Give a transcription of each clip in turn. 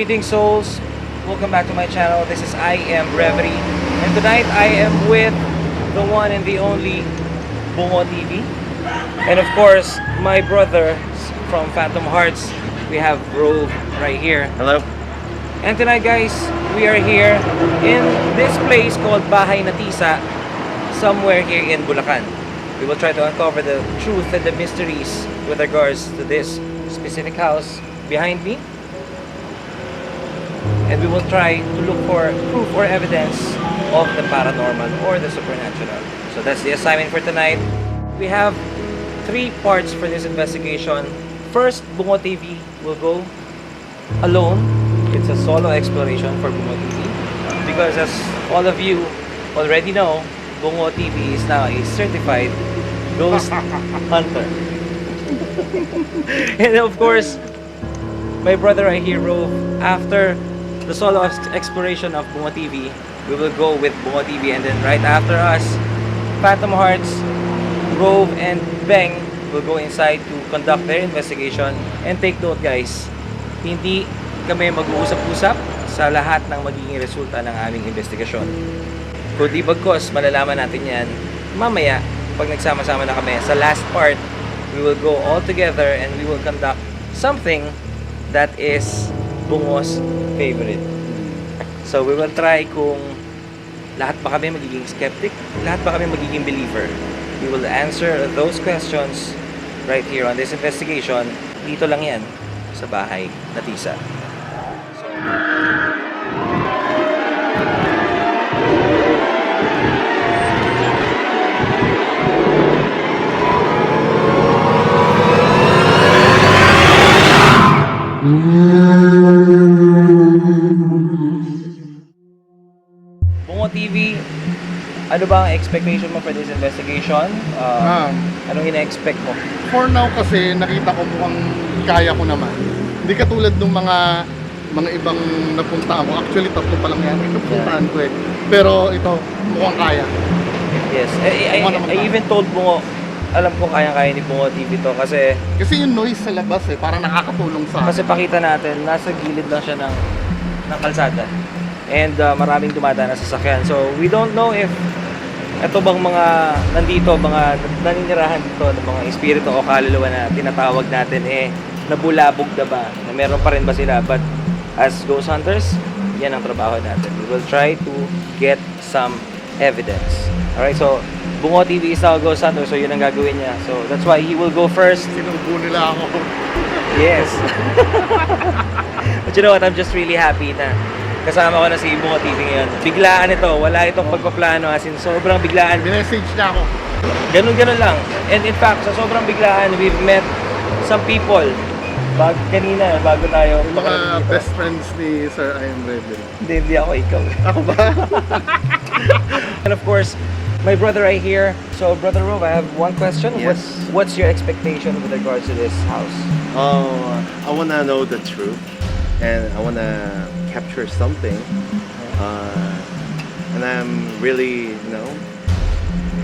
Greetings souls, welcome back to my channel. This is I Am Reverie, and tonight I am with the one and the only Bungo TV, and of course my brother from Phantom Hearts. We have Rove right here. Hello. And tonight guys, we are here in this place called Bahay na Tisa, somewhere here in Bulacan. We will try to uncover the truth and the mysteries with regards to this specific house behind me. And we will try to look for proof or evidence of the paranormal or the supernatural. So that's the assignment for tonight. We have 3 parts for this investigation. First, Bungo TV will go alone. It's a solo exploration for Bungo TV. Because as all of you already know, Bungo TV is now a certified ghost hunter. And of course, my brother right here, Rove, after the solo exploration of Bungo TV, we will go with Bungo TV, and then right after us, Phantom Hearts, Rove, and Beng will go inside to conduct their investigation. And take note guys, hindi kami mag-uusap-usap sa lahat ng magiging resulta ng aming investigasyon. Kundi bagkos, malalaman natin yan mamaya pag nagsama-sama na kami. Sa last part, we will go all together and we will conduct something that is Bungo's favorite. So we will try kung lahat ba kami magiging skeptic, lahat ba kami magiging believer. We will answer those questions right here on this investigation. Dito lang yan sa Bahay na Tisa. Bungo TV, ano ba ang expectation mo for this investigation? Anong ina-expect mo? For now kasi nakita ko mukhang kaya ko naman. Hindi katulad ng mga ibang napuntahan ko. Actually, 3 pa lang yan yung napuntahan ko eh. Pero ito, mukhang kaya. Yes, I even told Bungo, alam ko kaya-kaya ni Bungo TV to kasi yung noise sa labas eh, parang nakakatulong sa kasi pakita natin, nasa gilid lang siya ng kalsada. And maraming dumadaan na sasakyan. So, we don't know if ito bang mga nandito, mga naninirahan dito ng mga espiritu o kaluluwa na tinatawag natin nabulabog na ba? Na meron pa rin ba sila? But as ghost hunters, yan ang trabaho natin. We will try to get some evidence. Alright, so Bungo TV is our ghost hunter, so yun ang gagawin niya. So that's why he will go first. Sinubo nila ako. Yes. But you know what, I'm just really happy na kasama ko na si Bungo TV ngayon. Biglaan ito, wala itong pagpaplano, as in sobrang biglaan. Binessage na ako. Ganun lang. And in fact, sa sobrang biglaan, we've met some people. Kanina, bago tayo. Yung mga best friends ni Sir I Am Reverie. Hindi ako, ikaw. Ako ba? And of course, my brother right here. So, Brother Rove, I have one question. Yes. What's your expectation with regards to this house? I wanna know the truth, and I wanna capture something. And I'm really,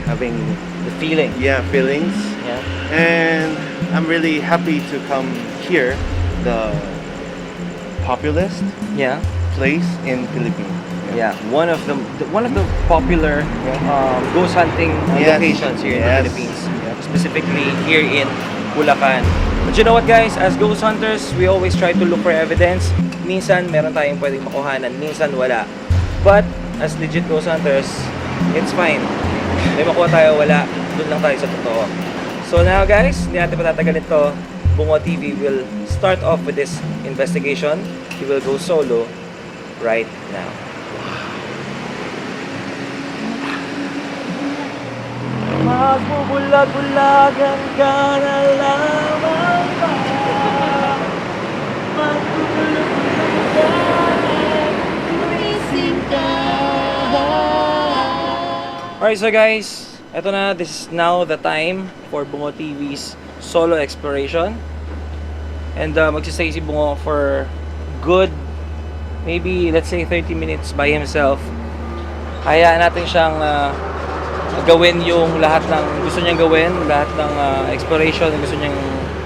having The feeling. feelings. Yeah. And I'm really happy to come here, the populous Yeah. place in Philippines. Yeah. One of the popular ghost hunting Yes. locations here in the Yes. Philippines. Specifically here in Bulacan. But you know what guys, as ghost hunters, we always try to look for evidence. Minsan meron tayong pwedeng makuhanan, minsan wala. But as legit ghost hunters, it's fine. May makuha tayo, wala, dun lang tayo sa totoo. So now guys, hindi natin patatagalin to. Bungo TV will start off with this investigation. He will go solo right now. Magbubulag-bulagan ka na lamang ba? Alright, so guys, eto na, this is now the time for Bungo TV's solo exploration. And magsistay si Bungo for good, maybe let's say 30 minutes by himself. Hayaan natin siyang gawin yung lahat ng gusto niyang gawin, lahat ng exploration na gusto niyang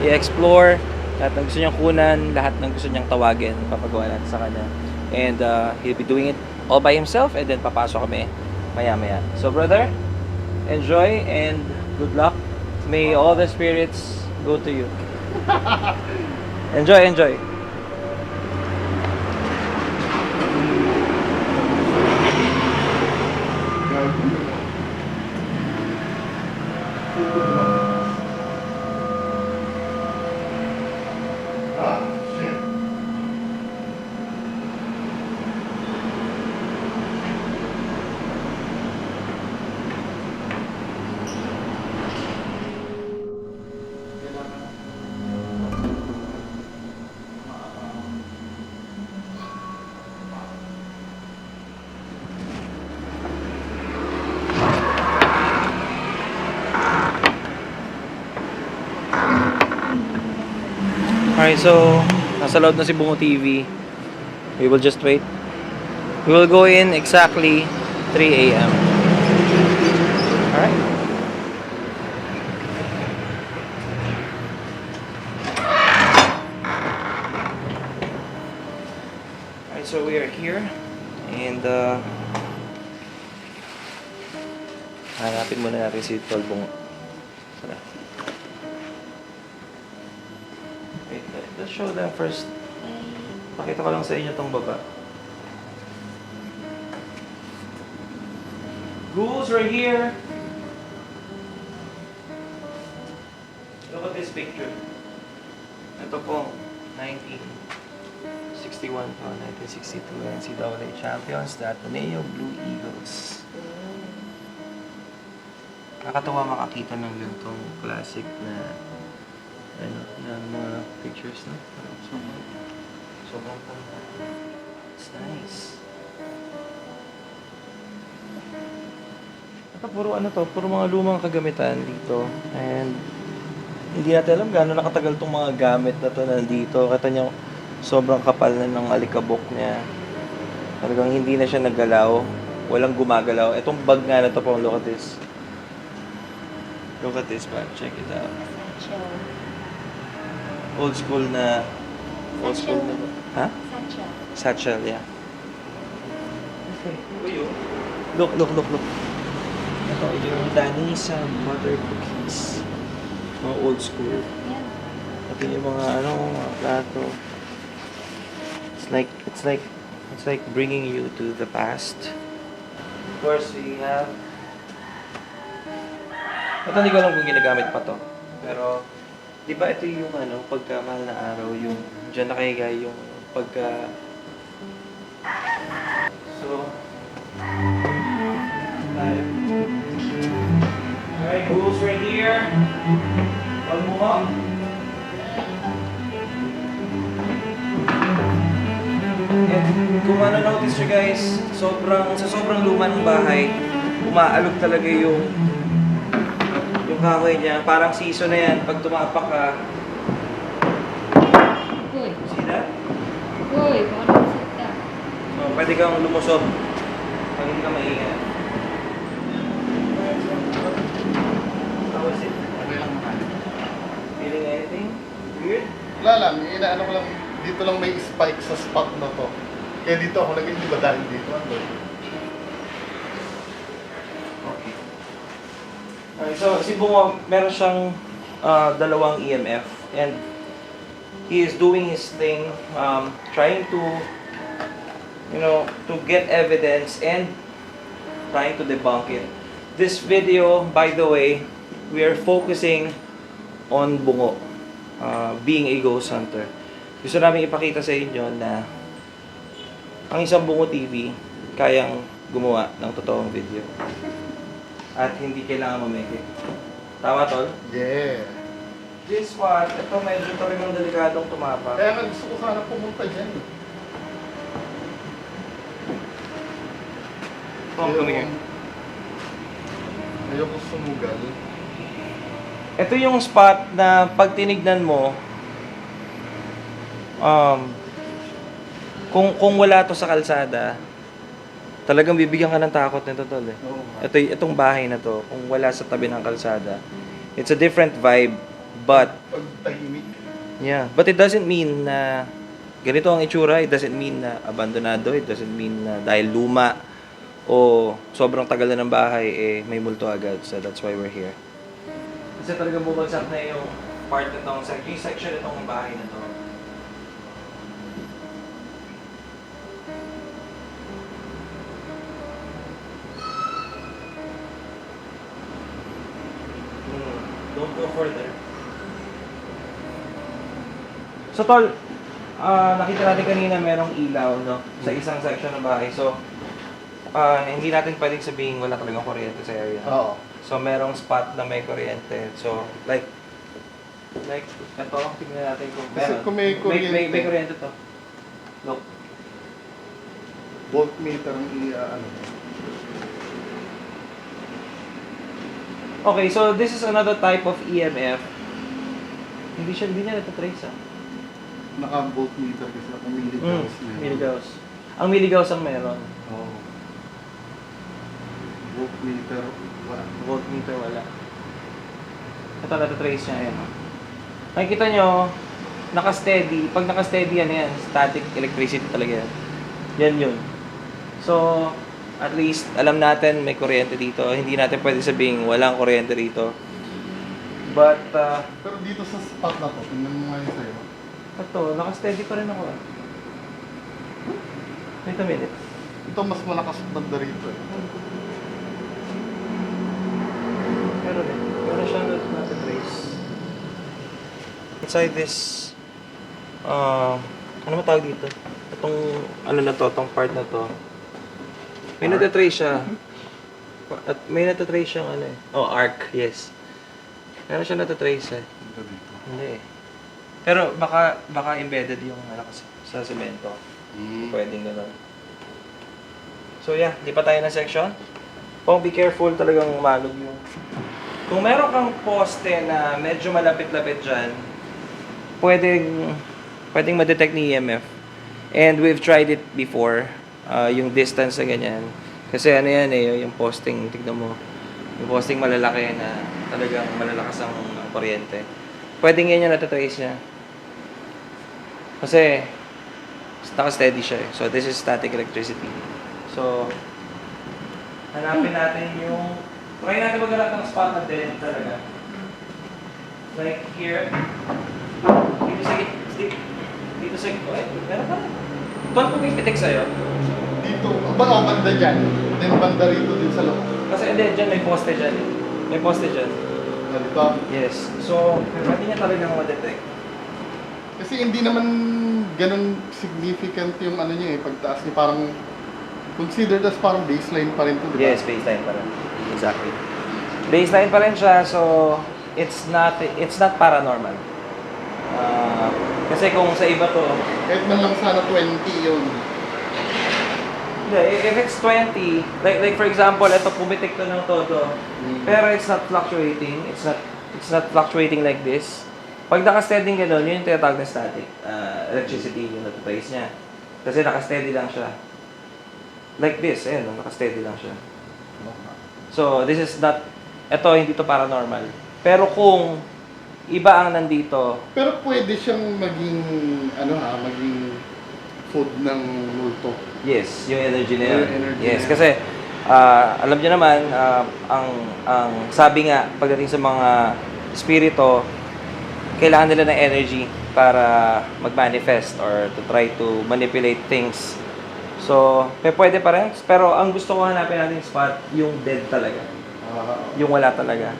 i-explore. lahat ng gusto niyang kunan, lahat ng gusto niyang tawagin, papagawa natin sa kanya. And he'll be doing it all by himself and then papasok kami maya-maya. So brother, enjoy and good luck. May all the spirits go to you. Enjoy, enjoy. Alright, so nasa loob na si Bungo TV. We will just wait. We will go in exactly 3 a.m. Alright. Alright, so we are here. And hanapin muna natin si Tol Bungo. Tara. Wait, let's show them first. Pakita ko lang sa inyo tong baba. Ghouls are here. Look at this picture. Ito po, 1961 po, 1962 NCAA champions, the Ateneo Blue Eagles. Nakakatawa makakita ng gantong classic na mga pictures, no? Sobrang ganda. It's nice. Ito puro puro mga lumang kagamitan dito. And hindi natin alam gaano nakatagal tong mga gamit na to nandito. Kita niyo, sobrang kapal na ng alikabok niya. Talagang hindi na siya naggalaw. Walang gumagalaw. Itong bag nga na to po, look at this. Look at this bag. Check it out. Old school na. Ha? Satchel, yeah. Okay. Look. Ito yung Danisa butter cookies. Mga old school. Ito yung mga mga plato. It's like bringing you to the past. Of course, we have. Ito hindi ko alam kung ginagamit pa to. Pero di ba ito yung pagka mahal na araw, yung dyan nakahiga yung pagka... So... Alright, ghouls right here. One more. And kung notice nyo guys, sa sobrang luma ng bahay, umaalog talaga yung kahoy niya. Parang season na yan. Pag tumapak ka, Uy, see that? uy, baka nakusot ka. So, pwede kang lumusog pag hindi ka maingay. How was it? Okay lang naman. Feeling anything? Weird? Wala lang, inaano ko lang, dito lang may spike sa spot na to. Kaya dito ako naging iba dahil dito. Okay. Okay, so si Bungo, meron siyang dalawang EMF and he is doing his thing, trying to, to get evidence and trying to debunk it. This video, by the way, we are focusing on Bungo, being a ghost hunter. Gusto namin ipakita sa inyo na ang isang Bungo TV kayang gumawa ng totoong video. At hindi kailangan mameke. Tama, Tol? Yeah. This one, ito medyo talagang delikadong tumapak. Kaya nga gusto ko sana pumunta dyan. Tom, come here. Ayoko sumugal. Ito yung spot na pag tinignan mo, kung wala to sa kalsada, talagang bibigyan ka ng takot nito, Tol. Oo. Itong bahay na to, kung wala sa tabi ng kalsada, it's a different vibe, but Pag tahimik. Yeah, but it doesn't mean na ganito ang itsura. It doesn't mean na abandonado. It doesn't mean na dahil luma o sobrang tagal na ng bahay, eh, may multo agad. So that's why we're here. Kasi talagang bubagsak na yung part na itong section na itong bahay na to. Don't go further. So tol, nakita natin kanina merong ilaw, no? Sa isang section ng bahay. So, hindi natin pwedeng sabihin wala talagang kuryente sa area. Oo. So, merong spot na may kuryente. So, like ito, tingnan natin kung Kasi meron. kung may kuryente. May kuryente to. Look. Voltmeter ang ano. Okay, so this is another type of EMF. Hindi niya natatrace, ah. Naka-voltmeter kasi ako milligauss na yun. Milligauss. Ang milligauss ang meron. Oo. Voltmeter, wala. Voltmeter wala. Ito natatrace niya, ayan. Oh. Nakikita nyo, naka-steady. Pag naka-steady yan, static electricity talaga yan. Yan yun. So, at least, alam natin may kuryente dito. Hindi natin pwede sabihin walang kuryente dito. But, Pero dito sa spot na to, tingnan mo nga yun sa'yo. ito, naka-steady pa rin ako. Wait a minute. Ito mas malakas banda rito eh. Meron siya natatrace. Inside this, ano mo tawag dito? Itong, ano na to, itong part na to. May natatrace siya. At may natatrace siyang ano eh. Oh, arc, yes. Meron siya natatrace eh. Dito dito. Hindi eh. Pero baka embedded yung ano kasi sa semento. Pwedeng gano'n. So yeah, di pa tayo ng section. Be careful talagang malog yung... Kung meron kang poste na medyo malapit-lapit dyan, pwedeng ma-detect ni EMF. And we've tried it before, yung distance na ganyan. Kasi ano yan eh, yung posting, tignan mo, yung posting malalaki na talagang malalakas ang kuryente. Pwedeng yan yung natatrace niya. Kasi, naka-steady siya eh. So, this is static electricity. So, hanapin natin yung... Try natin maghanap ng spot na dead talaga. Like here. Dito sa... Eh, meron pa rin. Ito ang pumipitik sa'yo. Dito, banda dyan. Then banda rito din sa loob. Kasi hindi, dyan may poste dyan. May poste dyan. Dito. Yes. So, pwede niya talagang ma-detect. Kasi hindi naman ganun significant yung ano niya eh, pagtaas niya parang considered as parang baseline pa rin to, di ba? Yes, baseline pa rin. Exactly. Baseline pa rin siya, so it's not paranormal. Kasi kung sa iba to, Kahit man lang sana 20 yun. hindi, if it's 20, like for example, ito pumitik to ng todo, pero it's not fluctuating, it's not fluctuating like this. Pag naka-steady gano'n, yun yung tinatawag na static electricity yung natatrace niya. Kasi naka-steady lang siya. Like this, ayan, naka-steady lang siya. So, this is not, ito, hindi to paranormal. Pero kung iba ang nandito, Pero pwede siyang maging, maging food ng multo. yes, yung energy na yun. Yung energy Yes, na yun. kasi, alam niyo naman, ang sabi nga, pagdating sa mga spirito, kailangan nila ng energy para mag-manifest or to try to manipulate things. So, pwede pa rin. Pero ang gusto ko hanapin natin spot, yung dead talaga. Yung wala talaga.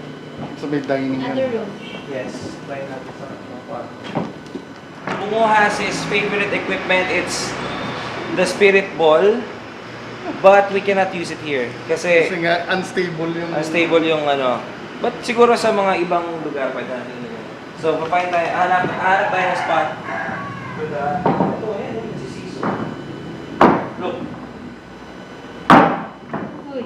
Sa may dining Other yan. room. Yes, try natin sa kwarto. Bungo has his favorite equipment. It's the spirit ball. But we cannot use it here. Kasi Kasi nga, unstable yung... unstable yung ano. But siguro sa mga ibang lugar pwede natin yun. So, papayin tayo. Hanap tayo ng spot. Ito, ayan. Nagsisiso. Look. Uy.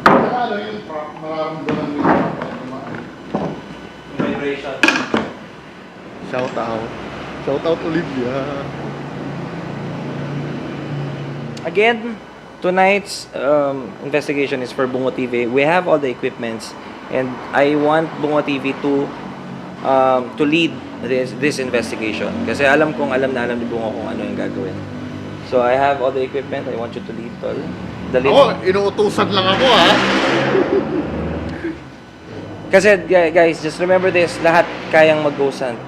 Saka yung mararamdaman mo yung Vibration. Shout out. Shout out Olivia. Again, tonight's investigation is for Bungo TV. We have all the equipments and I want Bungo TV to to lead this investigation. Kasi alam na alam ni Bungo kung ano yung gagawin. So I have all the equipment. I want you to lead, tol. Dali Ako, inuutusan lang ako ha. Kasi guys, just remember this, lahat kayang mag-ghost hunt.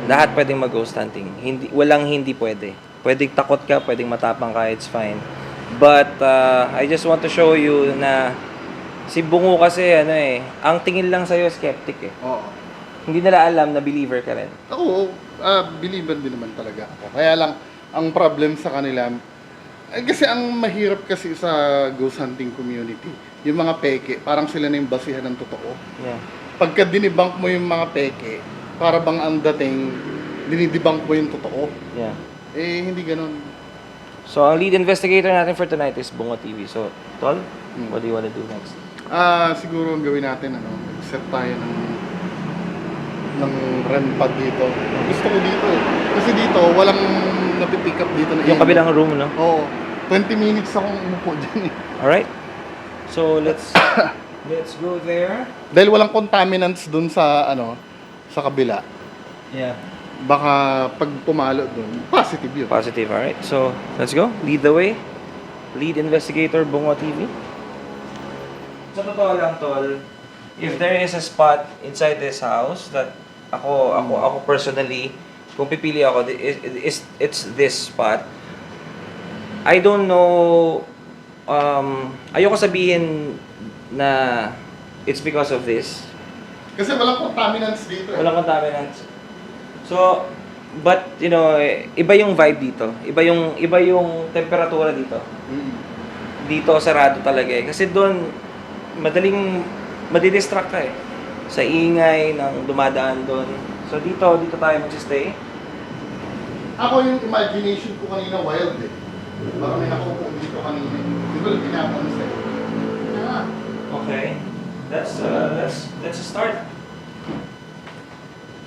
Lahat pwedeng mag-ghost hunting. Walang hindi pwede. Pwedeng takot ka, pwedeng matapang ka, it's fine. But I just want to show you na si Bungo kasi ang tingin lang sa'yo skeptic eh. Oo. Hindi nila alam na believer ka rin. Ako, believer din naman talaga ako. Kaya lang, ang problem sa kanila, kasi ang mahirap kasi sa ghost hunting community, yung mga peke, parang sila na yung basihan ng totoo. Yeah. Pagka dinibunk mo yung mga peke, para bang ang dating, dinidibunk mo yung totoo. Yeah. Eh, hindi ganun. So, ang lead investigator natin for tonight is Bungo TV. So, Tol, what do you wanna do next? Siguro ang gawin natin, set tayo ng REM pad dito. Gusto ko dito eh. Kasi dito, walang napipick up dito na Yung kabilang room, no? Oo. 20 minutes akong umupo dyan eh. Alright. So, let's go there. Dahil walang contaminants dun sa, sa kabila. Yeah. Baka pag pumalo dun, positive yun. Positive, alright. So, let's go. Lead the way. Lead investigator, Bungo TV. Sa totoo lang, Tol, if there is a spot inside this house that ako personally, kung pipili ako, it's this spot. I don't know, ayoko sabihin na it's because of this. Kasi walang contaminants dito eh. Walang contaminants. So, but iba yung vibe dito. Iba yung temperatura dito. Mm. Dito sarado talaga eh. Kasi doon madaling madidistract ka eh. Sa ingay ng dumadaan doon. So dito tayo mag-stay. Ako yung imagination ko kanina wild eh. Parang may nakaupo dito kanina. Di ba pinapansin sa'yo? No. Okay. That's a start.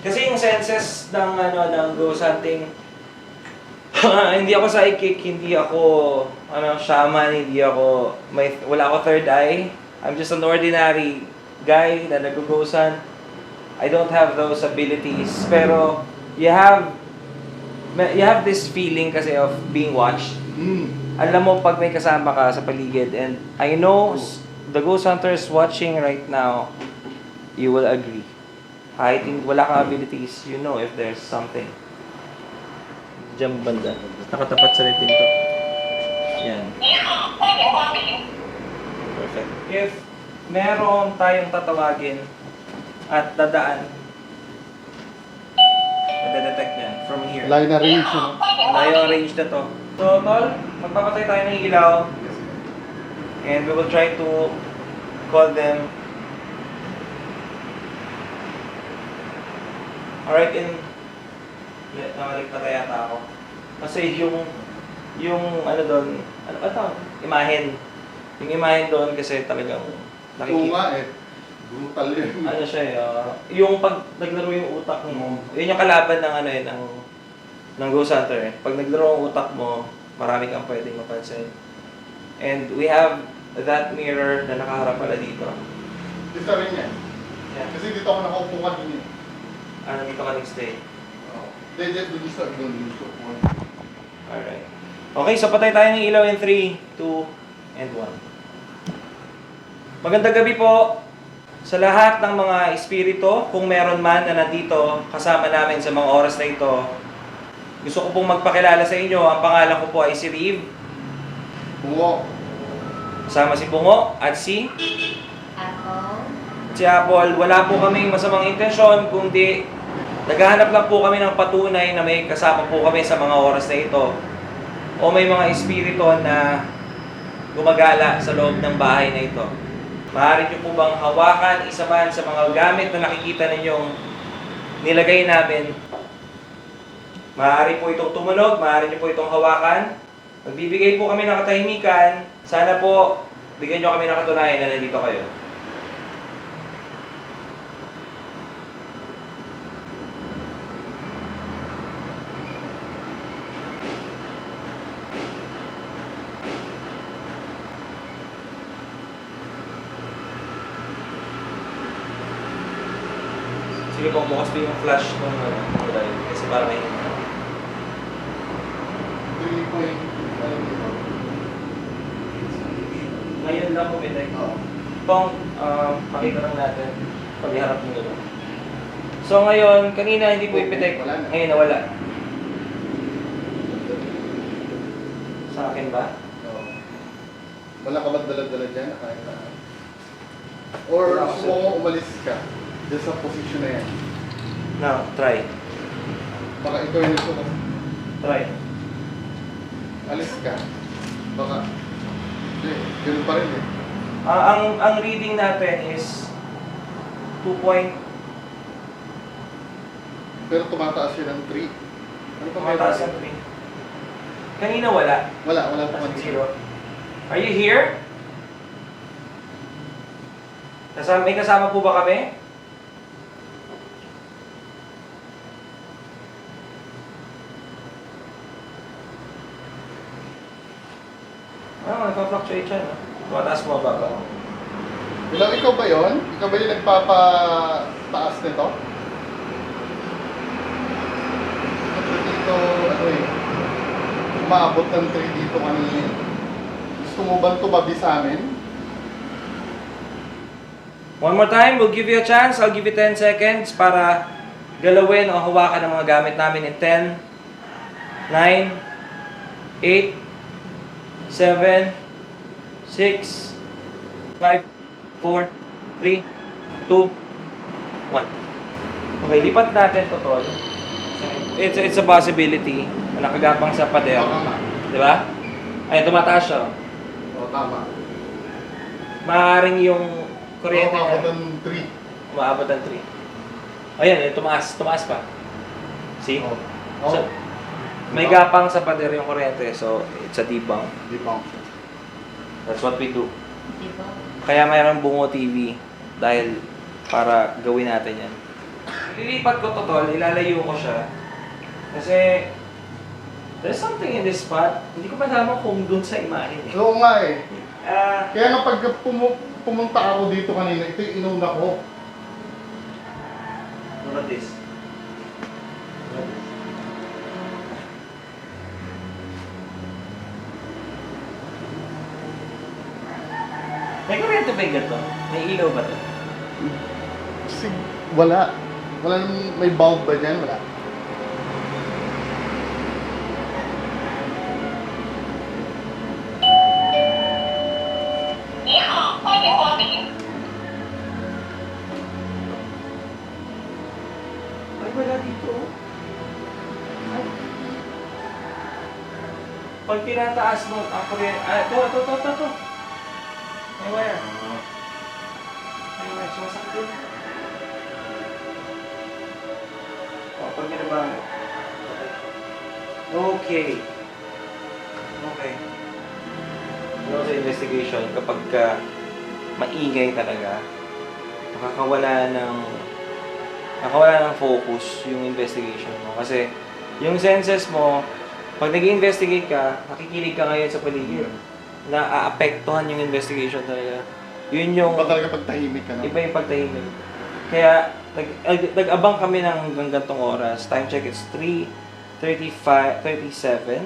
Kasi yung senses ng ghost hunting, hindi ako psychic, hindi ako shaman, wala ako third eye. I'm just an ordinary guy na nag-ghost hunt. I don't have those abilities, pero you have this feeling kasi of being watched. Alam mo pag may kasama ka sa paligid, and I know the ghost hunters watching right now, you will agree. Kahit wala kang abilities, you know if there's something. Diyan banda. Nakatapat sa may pinto. Yan. Perfect. If meron tayong tatawagin at dadaan, nadedetect yan from here. Layo na range, Layo ang range na to. So, Tol, magpapatay tayo ng ilaw. And we will try to call them. Alright, nakaligtad yata ako. Kasi yung doon, ano ba ito? Imahen. Yung imahen doon kasi talagang Oo nga eh. Brutal yun. ano siya yung pag naglaro yung utak mo, yun yung kalaban ng ng ghost hunter eh. Pag naglaro ang utak mo, marami kang pwedeng mapansin. And we have that mirror na nakaharap pala dito. Dito rin yan. Yan. Kasi dito ako nakaupo kanina eh. Dito ka nag-stay. Doon sa doon dito. Alright. Okay, so patay tayo ng ilaw in 3, 2, and 1. Magandang gabi po sa lahat ng mga espiritu, kung meron man na nandito kasama namin sa mga oras na ito. Gusto ko pong magpakilala sa inyo. Ang pangalan ko po ay si Riv. Bungo. Kasama si Bungo at si Ako. Apple. Wala po kaming masamang intensyon, kundi naghahanap lang po kami ng patunay na may kasama po kami sa mga oras na ito. O may mga espiritu na gumagala sa loob ng bahay na ito. Maaari niyo po bang hawakan isa man sa mga gamit na nakikita ninyong nilagay namin? Maaari po itong tumunog, maaari niyo po itong hawakan. Magbibigay po kami ng katahimikan. Sana po bigyan niyo kami ng katunayan na nandito kayo. Si Sige po, bukas po yung flash ng drive. Kasi para may... 3 point, ano dito? Ngayon lang pumitik. Oo. Pong, pakita lang natin. Pag-iharap mo yun. So ngayon, kanina hindi po ipitik. Wala na. Ngayon nawala. Sa akin ba? Oo. Wala ka ba dala-dala dyan? Kahit na. Or Wala ako, gusto mo umalis ka dyan sa position na yan. Now, try. Baka ikaw yung gusto mo. Try. Alis ka. Baka. Hindi, ganun pa rin eh. Ang reading natin is 2 point. Pero tumataas yun ng 3. Ano pa Tumataas ang 3. Kanina wala. Wala pa Nasa man 0. Are you here? May kasama po ba kami? Nagpa-fluctuate siya, no? Tumataas mo baba. Ilang ikaw ba yon? Ikaw ba yung nagpapataas nito? Ito dito, ano eh, umaabot ng 3 dito kanina. Gusto mo bang tumabi sa amin? One more time, we'll give you a chance. I'll give you 10 seconds para galawin o hawakan ang mga gamit namin in 10, 9, 8, 7, 6, 5, 4, 3, 2, 1. Okay, lipat natin to, Tol. It's a possibility na nakagapang sa pader. Oo nga. Di ba? Ay, tumataas siya. Oo, tama. Maaaring yung kuryente Oo, niya ng 3. umaabot ng 3. Ayan, tumaas pa. See? Oo. So, may gapang sa pader yung kuryente, so it's a debunk. Di ba? That's what we do. Di ba? Kaya mayroong Bungo TV dahil para gawin natin yan. Lilipat ko to, Tol, ilalayo ko siya. Kasi there's something in this spot. Hindi ko pa naman kung dun sa imahe. Oo nga eh. Ah, Kaya nga pag pumunta ako dito kanina, ito yung inuna ko. look at this. Look at this. May kuryente ba yung ganito? May ilaw ba to? Kasi wala. Wala namang may bulb ba dyan? Wala. Ay, wala dito. Ay. Pag tinataas mo ang kuryente... Ah, ito. May wire. May wire. Sumasakit. O, pag ginaba mo. Okay. Okay. Ano sa investigation, kapag maingay talaga, nakakawala ng focus yung investigation mo. Kasi yung senses mo, pag nag-investigate ka, nakikinig ka ngayon sa paligid, na-aapektuhan yung investigation talaga. Yun yung Iba talaga pag tahimik ka na. iba yung pagtahimik. Kaya nag-abang kami ng hanggang gantong oras. Time check is 3:37.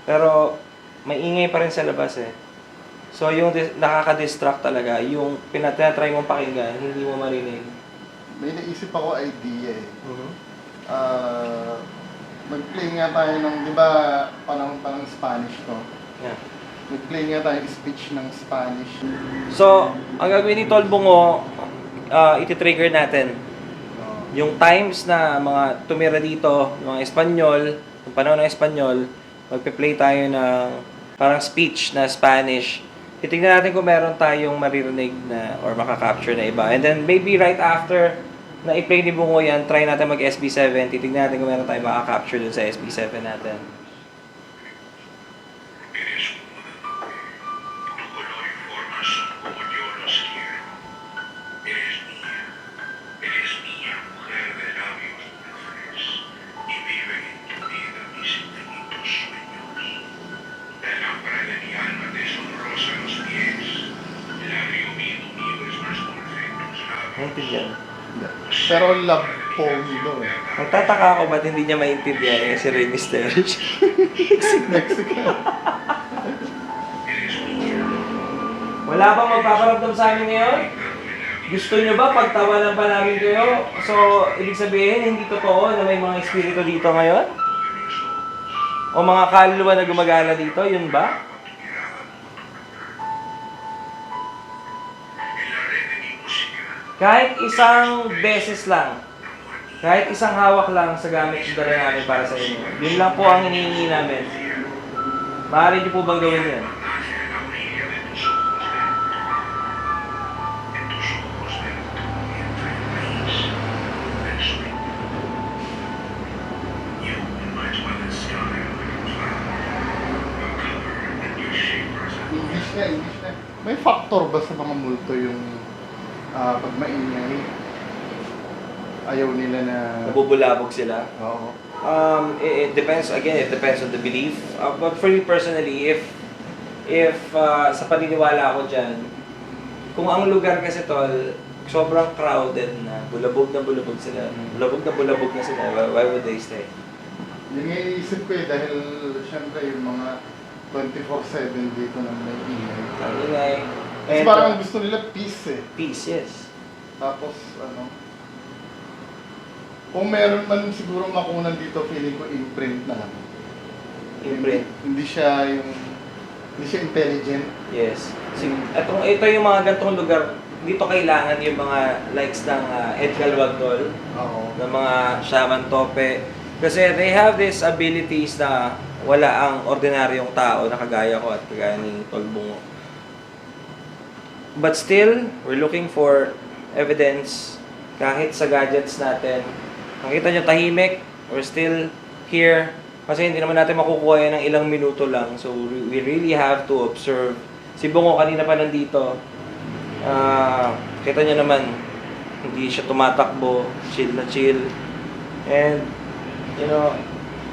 Pero may ingay pa rin sa labas eh. So yung nakaka-distract talaga, yung pinatry mong pakinggan, hindi mo marinig. May naisip ako idea eh. Mhm. Mag-play nga tayo ng, di ba, parang Spanish to. Yeah. Mag-play nga tayo speech ng Spanish. So, ang gagawin ni Tol Bungo, iti-trigger natin yung times na mga tumira dito, mga Espanyol, yung panahon ng Espanyol, magpe-play tayo ng parang speech na Spanish. Titignan natin kung meron tayong maririnig na or makaka-capture na iba. And then maybe right after na i-play ni Bungo yan, try natin mag-SB7. Titignan natin kung meron tayong makaka-capture dun sa SB7 natin. Eres un mundo, tu color y forma son como yo los quiero. Eres mía, mujer de labios dulces, y viven en tu vida mis infinitos sueños. La lámpara de mi alma te sonrosa los pies, el río mío es más dulce en tus labios. Naintindihan. Pero love Pogi daw eh. Nagtataka ako ba't hindi niya maintindihan si Rey Mysterio. Mexican. Wala bang magpaparamdam sa amin ngayon? Gusto nyo ba pagtawanan pa namin kayo? So, ibig sabihin, hindi totoo na may mga espiritu dito ngayon? O mga kaluluwa na gumagala dito, yun ba? Kahit isang beses lang, kahit isang hawak lang sa gamit yung dala namin para sa inyo. Yun lang po ang hinihingi namin. Maaari niyo po bang gawin yun? English na. May factor ba sa mga multo yung pag maingay? Ayaw nila na... Nabubulabog sila. Oo. It depends, again, it depends on the belief. But for me personally, if sa paniniwala ko dyan, kung ang lugar kasi tol, sobrang crowded na, bulabog sila. Bulabog na sila, why would they stay? Yun nga iisip ko dahil syempre yung mga 24/7 dito na may ingay. Ang ingay. Kasi parang ang gusto nila peace eh. Peace, yes. Tapos kung meron man siguro makunan dito, feeling ko imprint na lang. Imprint. Hindi siya intelligent. Yes. Ito yung mga gantong lugar, dito kailangan yung mga likes ng Edgar Wagdol, Oo. ng mga shaman tope. Kasi they have these abilities na wala ang ordinaryong tao na kagaya ko at kagaya ni Tol Bungo. But still, we're looking for evidence kahit sa gadgets natin. Nakita nyo tahimik, we're still here. Kasi hindi naman natin makukuha yan ng ilang minuto lang. So we really have to observe. Si Bungo kanina pa nandito. Kita nyo naman, hindi siya tumatakbo, chill na chill. And, you know,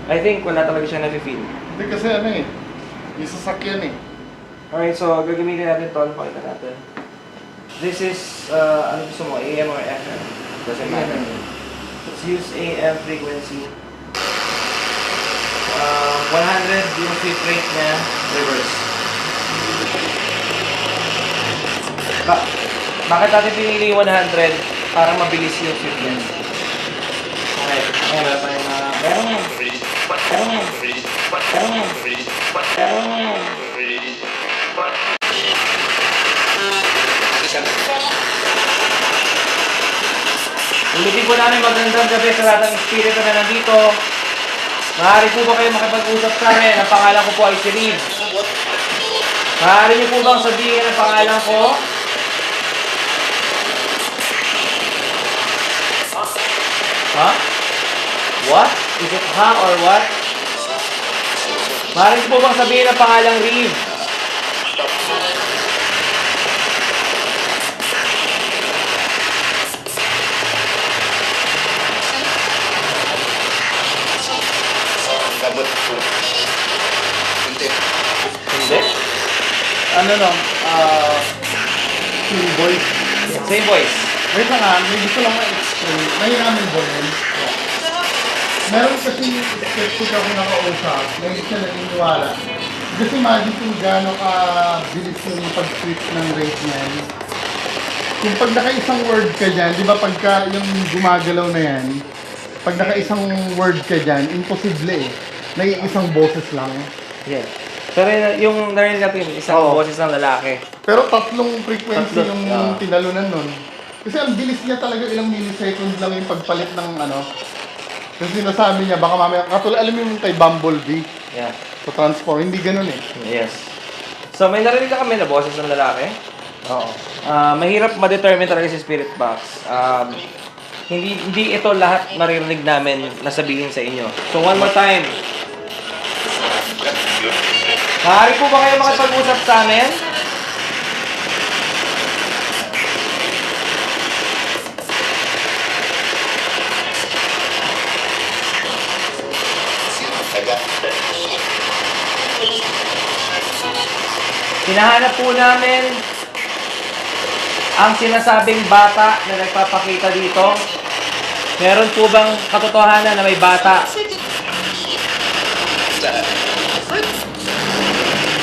I think wala talaga siya nafe-feel. Hindi kasi yung sasakyan eh. Alright, so gagamitin natin ito. Pakita natin. This is, ano gusto mo, AM or FM? Doesn't matter. Let's use AM frequency. 100 yung flip rate niya, reverse. Bakit natin pinili 100? Para mabilis yung swiftness. Okay, meron tayong meron yan. Ulitin po namin magandang gabi sa lahat ng espiritu na nandito. Maaari po ba kayo makipag-usap sa amin? Ang pangalan ko po ay si Reed. Maaari niyo po bang sabihin ang pangalan ko? Ha? What? Is it ha or what? Maaari niyo po bang sabihin ang pangalang Reed? Hindi? Yung voice. Same voice. Wait lang may gusto lang ma-explain. Mahiramin ba yun? Meron kasi skeptic ako nakausap, na hindi siya naniniwala. Kasi imagine kung gano'n bilis yung pag-switch ng rate niyan. Kung pag naka-isang word ka dyan, di ba pagka yung gumagalaw na yan, pag naka-isang word ka dyan, imposible eh. Nag-iisang boses lang. Yeah. Pero yung narinig natin, isang boses ng lalaki. Pero tatlong frequency Tatlo, yung tinalunan nun. Kasi ang bilis niya talaga, ilang milliseconds lang yung pagpalit ng Kasi sinasabi niya, baka mamaya, katulad alam mo yung kay Bumblebee, Yeah. sa Transform, hindi ganun eh. Yes. So may narinig na kami na boses ng lalaki. Oo. Mahirap ma-determine talaga si Spirit Box. Hindi ito lahat maririnig namin na sabihin sa inyo. So one more time. Maaari po ba kayo makipag-usap sa amin? Hinahanap po namin ang sinasabing bata na nagpapakita dito. Meron po bang katotohanan na may bata?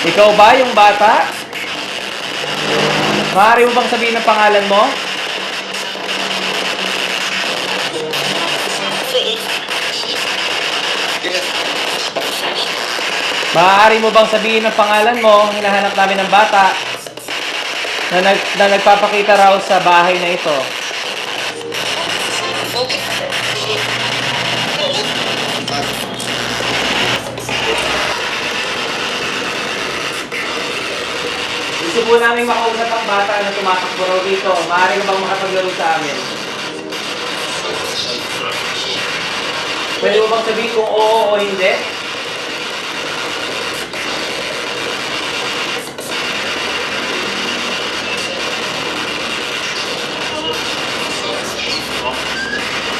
Ikaw ba yung bata? Maaari mo bang sabihin ang pangalan mo? Maaari mo bang sabihin ang pangalan mo? Hinahanap namin ng bata na nagpapakita raw sa bahay na ito. Gusto po namin makausap ang bata na tumatakbo raw dito. Maaari mo bang makapaglaro sa amin? Pwede mo bang sabihin kung oo o hindi?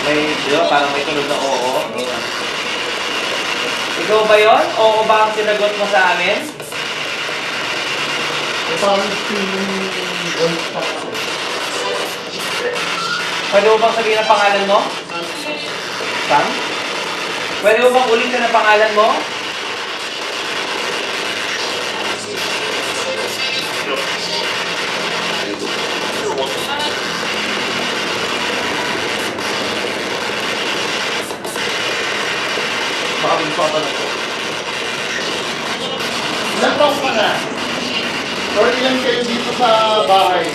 May, di ba, parang may tunog na oo. Ikaw ba yun? Oo ba ang sinagot mo sa amin? Parang feeling voice pa ako. Pwede mo bang sabihin ang pangalan mo? Sam? Pwede mo bang ulitin ang pangalan mo? Baka binsuatan ako. Ilang taon ka na? Or ilan kayo dito sa bahay?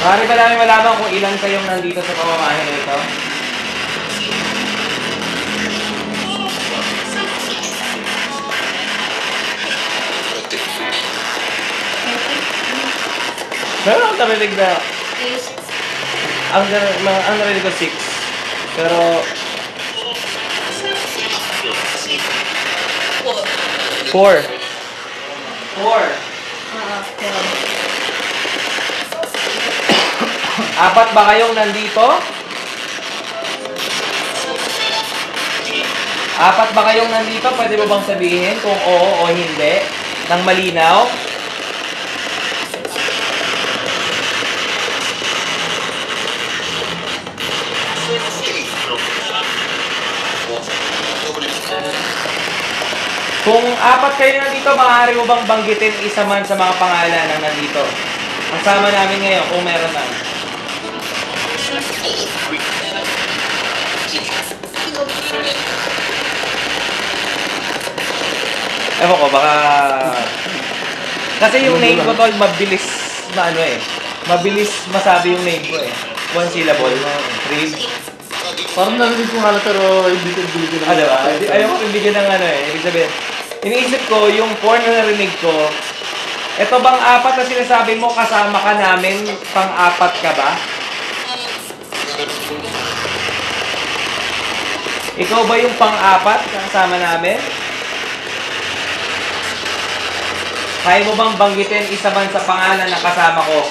Maaari ba namin malaman kung ilan kayong nandito sa pamamahay na ito? Meron akong narinig na ang narinig ko 6. Pero 4. 4. Apat ba kayong nandito? Apat ba kayong nandito? Pwede mo bang sabihin kung oo o hindi? Nang malinaw? Kung apat kayo nandito, maaari mo bang banggitin isa man sa mga pangalan na nandito? Kasama namin ngayon kung meron na. Ewan ko, baka... Kasi yung name ko tol, mabilis na ano eh. Mabilis masabi yung name ko eh. One syllable. Read. Parang narinig ko nga na pero hindi ko bigyan ng... Ah, diba? Ayaw ko ibigyan ng ano eh. Ibig sabihin, iniisip ko, yung 4 na narinig ko, eto bang 4 na sinasabi mo, kasama ka namin, pang-4 ka ba? Ikaw ba yung pang-4 na kasama namin? Kaya mo bang banggitin isa man sa pangalan na kasama ko?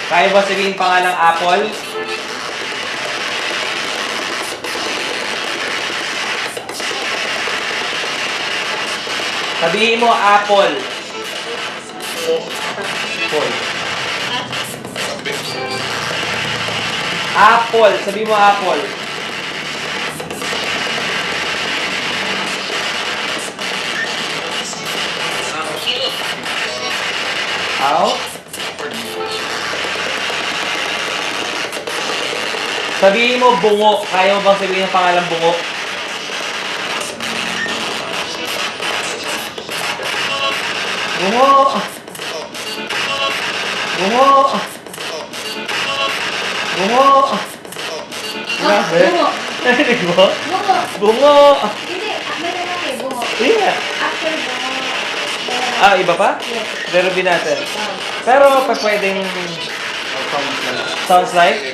Kaya ba sabihin pangalang Apple? Sabihin mo Apple. Apple. Apple. Sabihin mo Apple. Out. Sabihin mo bungo. Kaya mo bang sabihin ang pangalang bungo? Bungo. Bungo. Bungo. Grabe. Bungo. Narinig mo? Bungo. Bungo. Hindi, meron lang eh, bungo. Yeah. After bungo, meron. Ah, iba pa? Yes. Pero din natin. Oh. Pero pa pwedeng sounds like?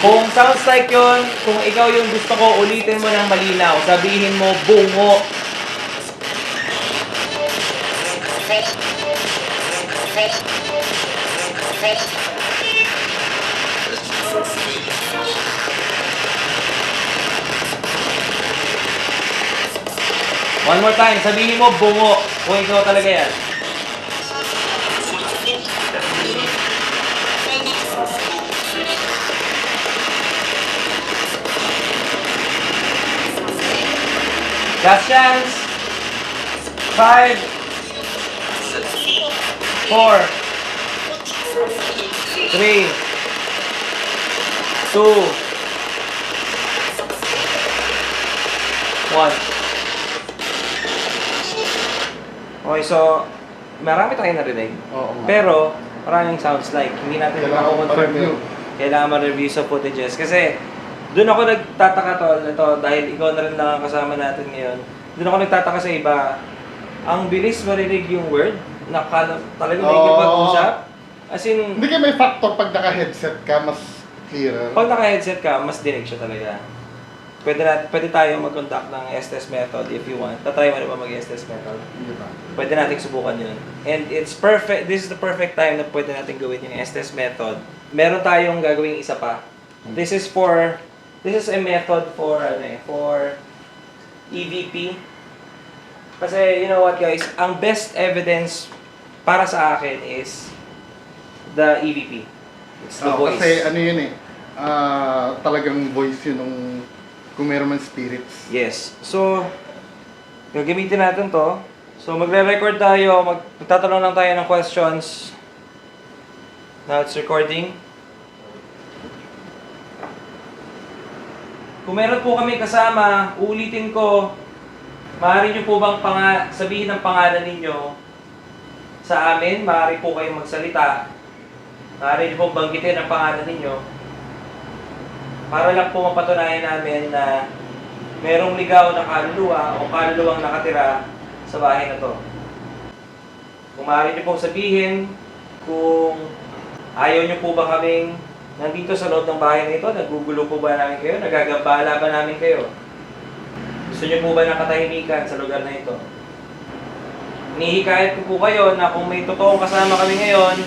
Kung sounds like yun, kung ikaw yung gusto ko, ulitin mo ng malinaw. Sabihin mo, bungo. One more time, sabihin mo bungo kung ikaw talaga yan. Last chance. 5, 4, 3, 2, 1. Okay, so marami tayong narinig. Oo nga. Pero maraming sounds like hindi natin Kailangan mako-confirm ma-review. yun. Kailangan ma-review sa footages. Kasi doon ako nagtataka tol, ito dahil ikaw na rin nakakasama natin ngayon. Doon ako nagtataka sa iba. Ang bilis marinig yung word na talagang may Oo. kipag-usap. As in, Hindi kayo may factor pag naka-headset ka, mas clearer. pag naka-headset ka, mas dinig siya talaga. Pwede tayo mag-conduct ng S-test method if you want. Tatry mo rin ba mag-S-test method? Hindi ba? Pwede natin subukan yun. And it's perfect, this is the perfect time na pwede natin gawin yung S-test method. Meron tayong gagawing isa pa. This is a method for EVP. Kasi, you know what guys, ang best evidence para sa akin is the EVP. It's the voice. Kasi ano yun talagang voice yun nung kung meron man spirits. Yes. So, gagamitin natin to. So, magre-record tayo. Magtatanong lang tayo ng questions. Now, it's recording. Kung meron po kami kasama, uulitin ko, maaari nyo po bang sabihin ang pangalan ninyo sa amin? Maaari po kayong magsalita. Maaari nyo po banggitin ang pangalan ninyo. Para lang po mapatunayan namin na merong ligaw na kaluluwa o kaluluwang nakatira sa bahay na to. Kung maaari nyo pong sabihin kung ayaw nyo po ba kaming nandito sa loob ng bahay na ito, nagugulo po ba namin kayo, nagagambala ba namin kayo? Gusto nyo po ba ng katahimikan sa lugar na ito? Hinihikayat ko po kayo na kung may totoong kasama kami ngayon,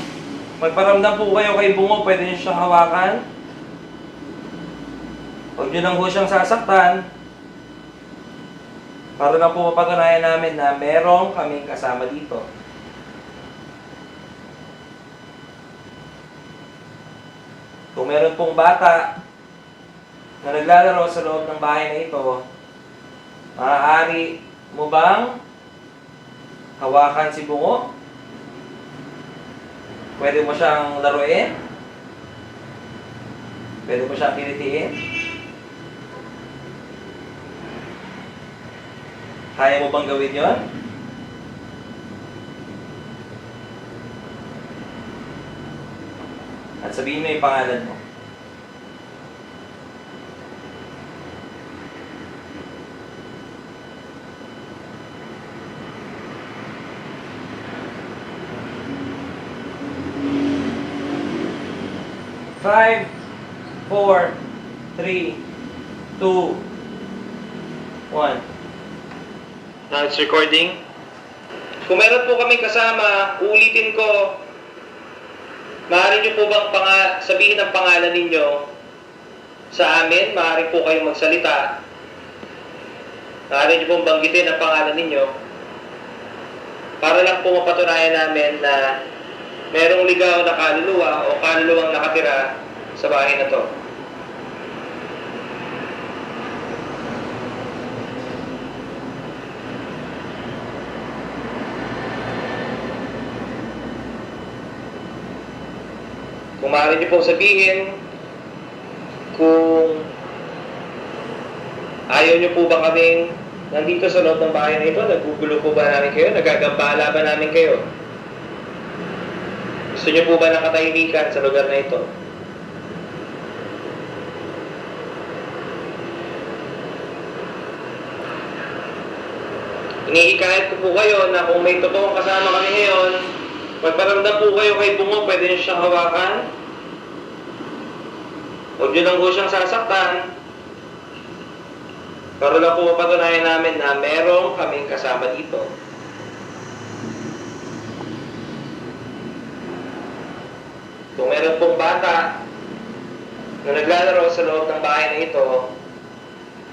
magparamdam po kayo kay Bungo, pwede nyo siyang hawakan. Huwag nyo lang po siyang sasaktan. Para lang po mapatunayan namin na merong kaming kasama dito. Kung meron pong bata na naglalaro sa loob ng bahay na ito, maaari mo bang hawakan si Bungo? Pwede mo siyang laruin? Pwede mo siyang kilitiin? Kaya mo bang gawin yon? At sabihin mo yung pangalan mo. Five, 4, 3, 2, 1. Now it's recording. Kung meron po kami kasama, ulitin ko, maaari nyo po bang sabihin ang pangalan ninyo sa amin? Maaari po kayong magsalita. Maaari nyo pong banggitin ang pangalan ninyo para lang po mapatunayan namin na merong ligaw na kaluluwa o kaluluwang nakatira sa bahay na to. Kung maaari niyo pong sabihin kung ayaw niyo po ba kaming nandito sa loob ng bahay na ito, nagugulo po ba namin kayo, nagagambala ba namin kayo? Gusto niyo po ba ng katahimikan sa lugar na ito? Iniikayat ko po kayo na kung may totoong kasama kami ngayon, magparamdam po kayo kay Bungo, pwede niyo siyang hawakan. Huwag niyo lang po siyang sasaktan. Para lang po mapatunayan namin na merong kaming kasama dito. Kung meron pong bata na naglalaro sa loob ng bahay na ito,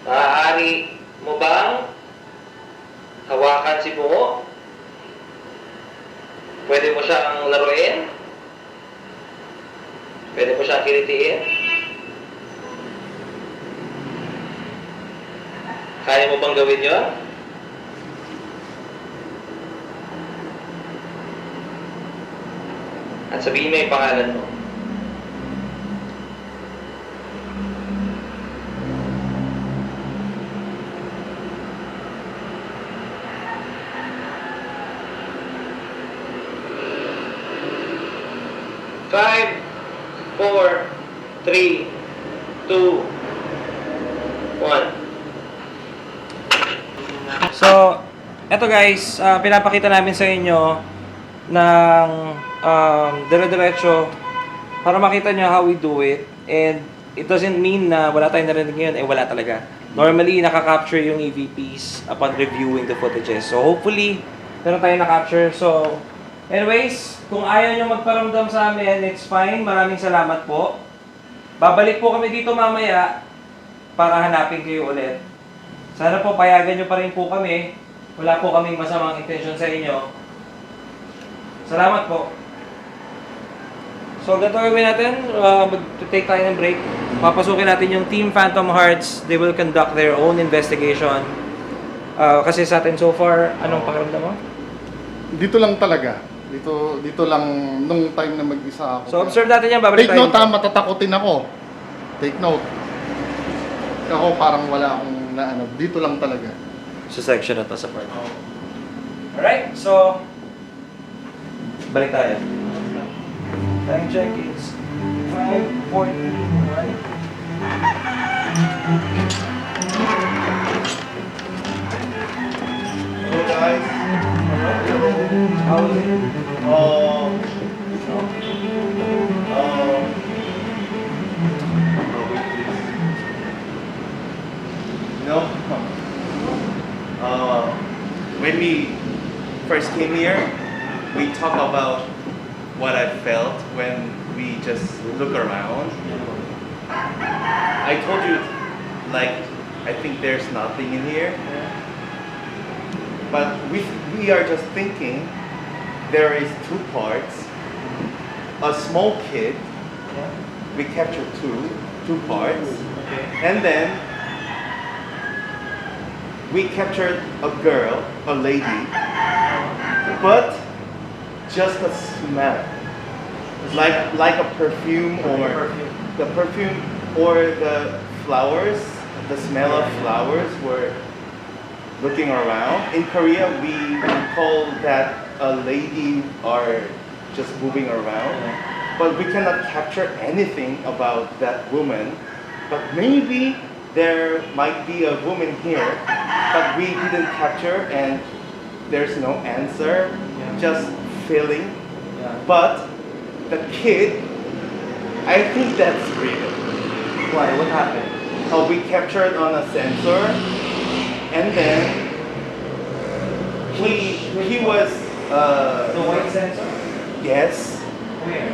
maaari mo bang hawakan si Bungo. Pwede mo siyang laruin. Pwede mo siyang kilitiin. Kaya mo bang gawin yun? At sabihin mo yung pangalan mo. Five, four, three, two, one. So, eto guys, pinapakita namin sa inyo ng dire-diretso para makita nyo how we do it. And it doesn't mean na wala tayong narinig ngayon, wala talaga. Normally, nakaka-capture yung EVPs upon reviewing the footages. So, hopefully, meron tayong na-capture. So, anyways, kung ayaw nyo magparamdam sa amin, it's fine. Maraming salamat po. Babalik po kami dito mamaya para hanapin kayo ulit. Sana po payagan nyo pa rin po kami. Wala po kaming masamang intention sa inyo. Salamat po. So, ganito gawin natin. Mag-take tayo ng break. Papasukin natin yung Team Phantom Hearts. They will conduct their own investigation. Kasi sa atin so far, anong pakiramdam mo? Dito lang talaga. Dito lang nung time na mag-isa ako. So, observe natin yan. Babalik Take tayo. note ha, matatakotin ako. Take note. Ako parang wala akong naano. Dito lang talaga. Sa section na to, sa part. Alright, so balik tayo. Time check is 5:41. Hello guys. How is it? You know, when we first came here, we talk about what I felt when we just look around. I told you, like, I think there's nothing in here. But we are just thinking there is two parts. A small kid, we captured two parts. And then we captured a girl, a lady, but just a smell. Like a perfume or the perfume or the flowers, the smell of flowers were looking around. In Korea, we call that a lady are just moving around. But we cannot capture anything about that woman. But maybe there might be a woman here, but we didn't capture and there's no answer, just feeling. But the kid, I think that's real. Why? What happened? We captured on a sensor, and then he was The white sensor? yes, Where?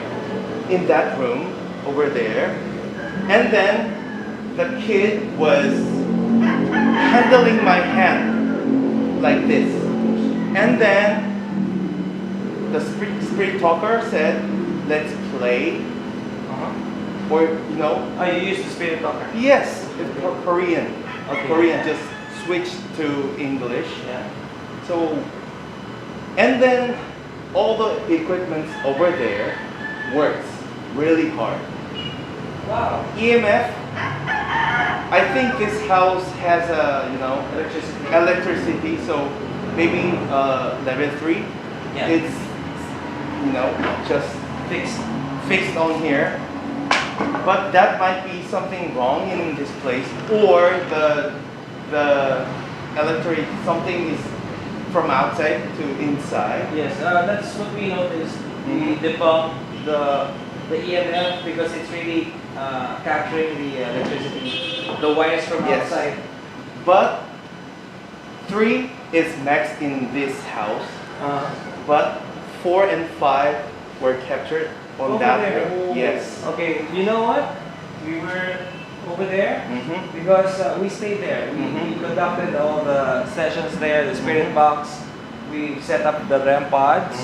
in that room over there, and then the kid was handling my hand like this, and then the spirit talker said, "Let's play," or you know. Oh, you used the spirit talker? Yes, it's Korean. Okay. Korean just switched to English. Yeah. So, and then all the equipment over there works really hard. Wow. EMF. I think this house has a electricity. So maybe level 3. Yeah. It's just fixed on here. But that might be something wrong in this place, or the electric something is from outside to inside. Yes, that's what we noticed. We debunked the EMF because it's really capturing the electricity, the wires from Yes. outside. But 3 is max in this house, but 4 and 5 were captured on Over that there. room. Yes. Okay, you know what? We were over there Mm-hmm. because we stayed there. We conducted all the sessions there, the spirit box. We set up the REM pods.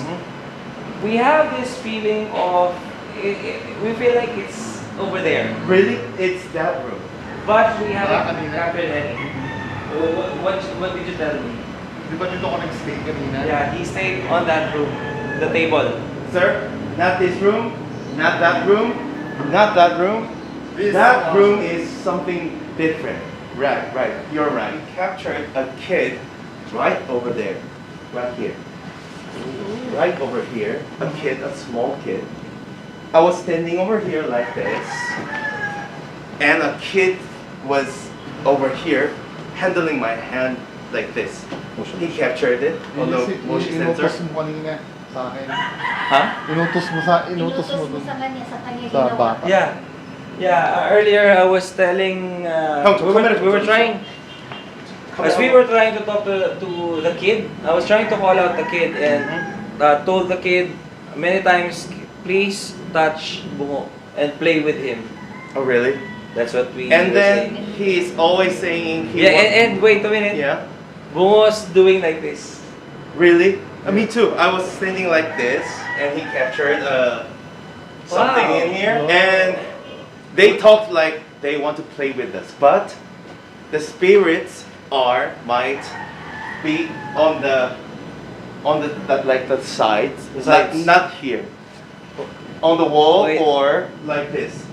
We have this feeling of, we feel like it's over there. Really? It's that room. But we haven't kanina. captured any. What did you tell me? Di ba dito ako nag-stay kanina? Yeah, he stayed on that room, the table. Sir, not this room, not that room, not that room. This That one. room is something different. Right, right. You're right. We captured a kid right over there. Right here. Right over here. A kid, a small kid. I was standing over here like this. And a kid was over here handling my hand like this. He captured it on the motion Inutos sensor. mo kanina sa akin. Huh? Inutos mo Inutos dun mo sa kanya sa ginawa. bata. Yeah. Yeah, earlier I was telling, we were trying, as we were trying to talk to the kid, I was trying to call out the kid and told the kid many times, please touch Bungo and play with him. Oh, really? That's what we And were then saying. he's always saying he Yeah, wants- and wait a minute. yeah. Bungo's doing like this. Really? Me too. I was standing like this, and he captured something Wow. in here, Wow. and they talked like they want to play with us, but the spirits might be on the that like the sides, The sides. not here, on the wall Wait. or like this.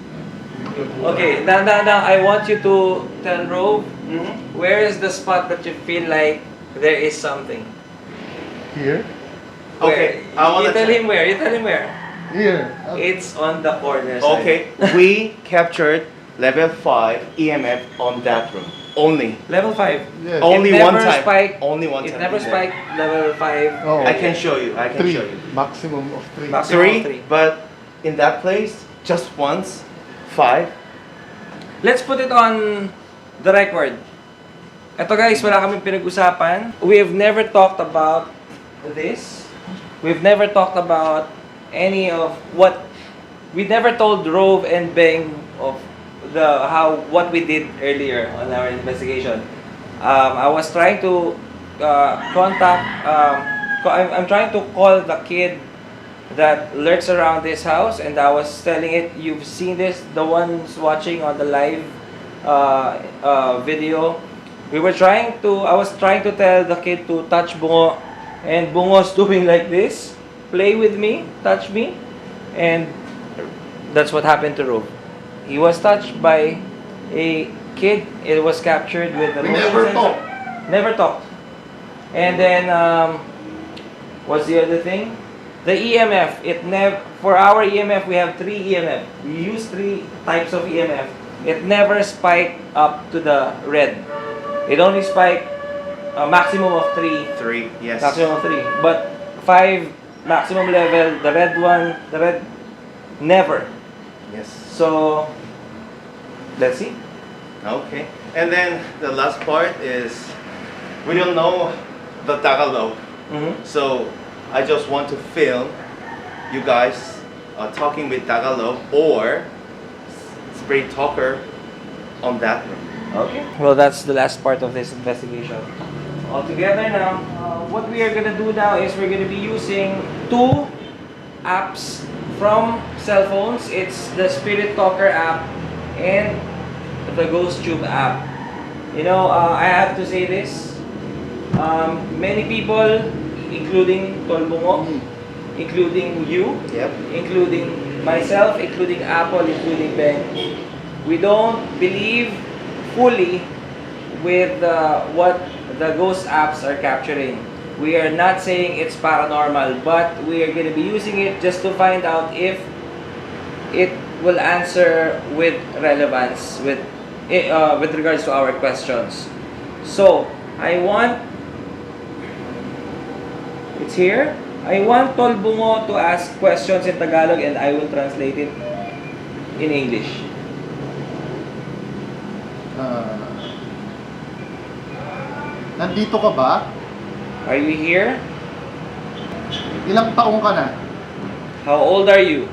Okay, now I want you to tell Rove, Mm-hmm. where is the spot that you feel like there is something? Here? Okay, Where? I wanna You tell tell- him where. You tell him where. Here. It's on the corner side. Okay, we captured level 5 EMF on that room only. Level 5. Yes. Only It one never time. spiked- Only one It time. never in there. spiked level 5. Oh. I can show you. I can 3. show you. Maximum of 3. Maximum. Three, Three. but in that place, just once, 5. Let's put it on the record. Ito guys, wala kaming pinag-usapan. We have never talked about this. We've never talked about any of what... We never told Rove and Beng of what we did earlier on our investigation. I was trying to contact... I'm trying to call the kid that lurks around this house, and I was telling it, you've seen this, the ones watching on the live video. I was trying to tell the kid to touch Bungo, and Bungo's doing like this, play with me, touch me, and that's what happened to Rove. He was touched by a kid. It was captured with the We motion never sensor. talked. Never talked. And then what's the other thing? The EMF. For our EMF, we have 3 EMF. We use 3 types of EMF. It never spiked up to the red. It only spiked a maximum of 3. 3, yes. Maximum of 3. But 5 maximum level. The red never. Yes. So let's see. Okay. And then the last part is, we don't know the Tagalog, so I just want to film you guys talking with Tagalog or spirit talker on that room. Okay. Well, that's the last part of this investigation. All together now, what we are gonna do now is we're gonna be using 2 apps from cell phones. It's the Spirit Talker app and the Ghost Tube app. You know, I have to say this. Many people, including Tolbungo, including you, Yep. including myself, including Apple, including Ben, we don't believe fully with what the ghost apps are capturing. We are not saying it's paranormal, but we are going to be using it just to find out if it will answer with relevance with regards to our questions. So, it's here. I want Tolbungo to ask questions in Tagalog and I will translate it in English. Nandito ka ba? Are you here? Ilang taong ka na? How old are you?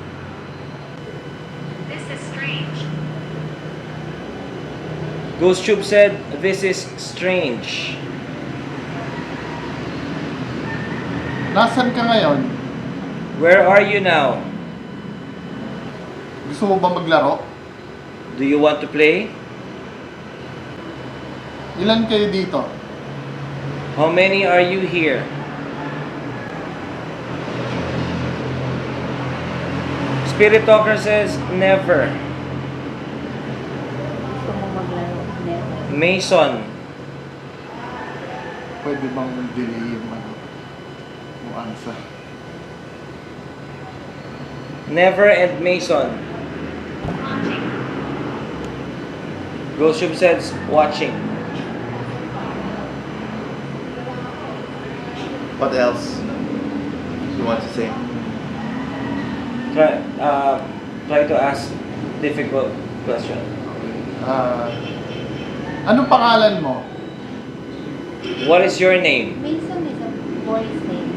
This is strange. Ghost Tube said, "This is strange." Nasaan ka ngayon? Where are you now? Gusto mo ba maglaro? Do you want to play? Ilan kayo dito? How many are you here? Spirit Talker says, never. Gusto mo maglaro? Never. Mason, Pwede bang delay yung answer? never, and Mason. Ghost Tube says, watching. What else you want to say? Try to ask difficult question. Anong pangalan mo? What is your name? Mason is a boy's name.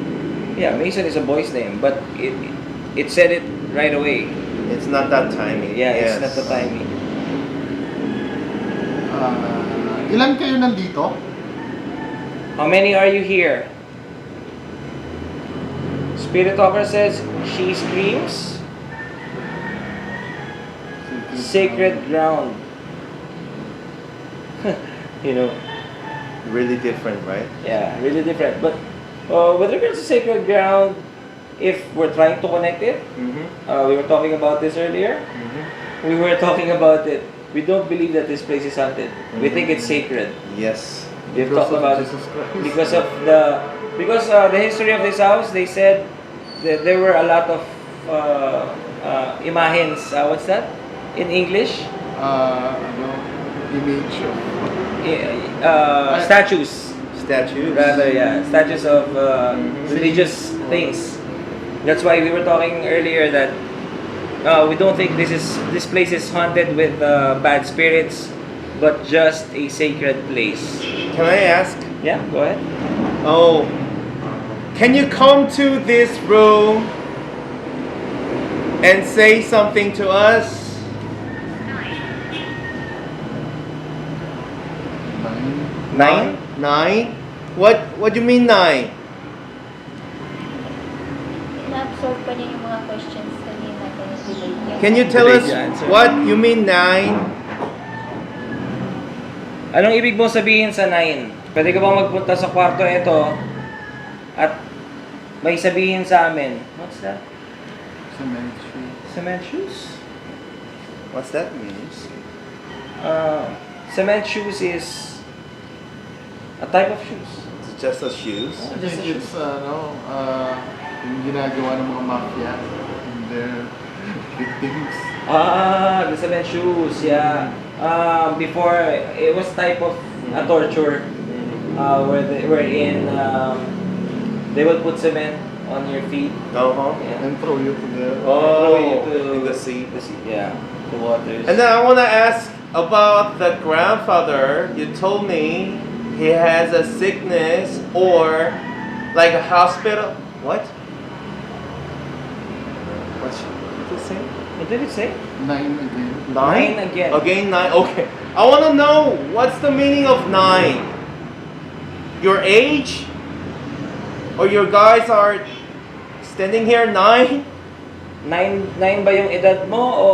Yeah, Mason is a boy's name, but it said it right away. It's not that timing. Yeah, Yes. it's not the timing. Ilan kayo nandito? How many are you here? Spirit Talker says, she screams. Sacred ground. You know, Really different, right? yeah, really different. But with regards to sacred ground, if we're trying to connect it, Mm-hmm. we were talking about this earlier. Mm-hmm. We were talking about it. We don't believe that this place is haunted. We think it's sacred. Yes. We've Because talked of about it Jesus Christ. because the history of this house. They said that there were a lot of imahens. What's that in English? Image of... Statues. Statues. Rather, yeah, statues of religious things. That's why we were talking earlier that we don't think this place is haunted with bad spirits, but just a sacred place. Can I ask? Yeah, go ahead. Oh, can you come to this room and say something to us? Nine? Nine? What do you mean nine? Na-absorb pa niya yung mga questions kanina. Kaya delayed niya. Can you tell us Delayed your answer. what you mean nine? Anong ibig mong sabihin sa 9? Pwede ka bang magpunta sa kwarto ito at may sabihin sa amin? What's that? Cemetery. Cement shoes? What's that mean? Cement shoes is a type of shoes. It's just a shoes. Just a shoes. It's, yung ginagawa ng mga mafia and their victims. The cement shoes, yeah. Before, it was type of a torture wherein they will put cement on your feet. Uh-huh. Yeah. And throw you to the... Throw you Oh, to in the sea. Yeah, the waters. And then I want to ask about the grandfather. You told me he has a sickness or like a hospital. What? What's it say? What did it say? 9 again. Nine again. Again nine. Okay. I want to know what's the meaning of nine. Your age, or your guys are standing here nine? Nine ba yung edad mo o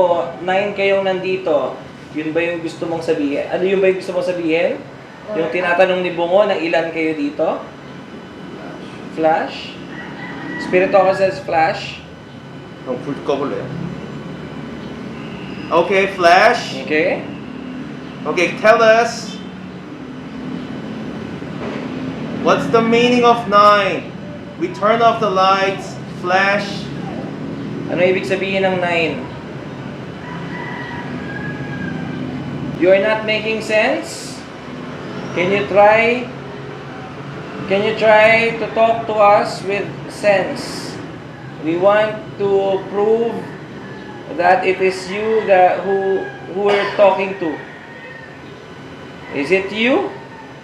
9 kayong nandito? Yun ba yung gusto mong sabihin? Ano yun ba yung gusto mong sabihin? Yung tinatanong ni Bungo na ilan kayo dito? Flash? Spirit Talker says flash. Okay, Flash. Okay? Okay, tell us what's the meaning of nine? We turn off the lights, Flash. Ano ibig sabihin ng 9? You're not making sense? Can you try to talk to us with sense? We want to prove that it is you who we're talking to. Is it you?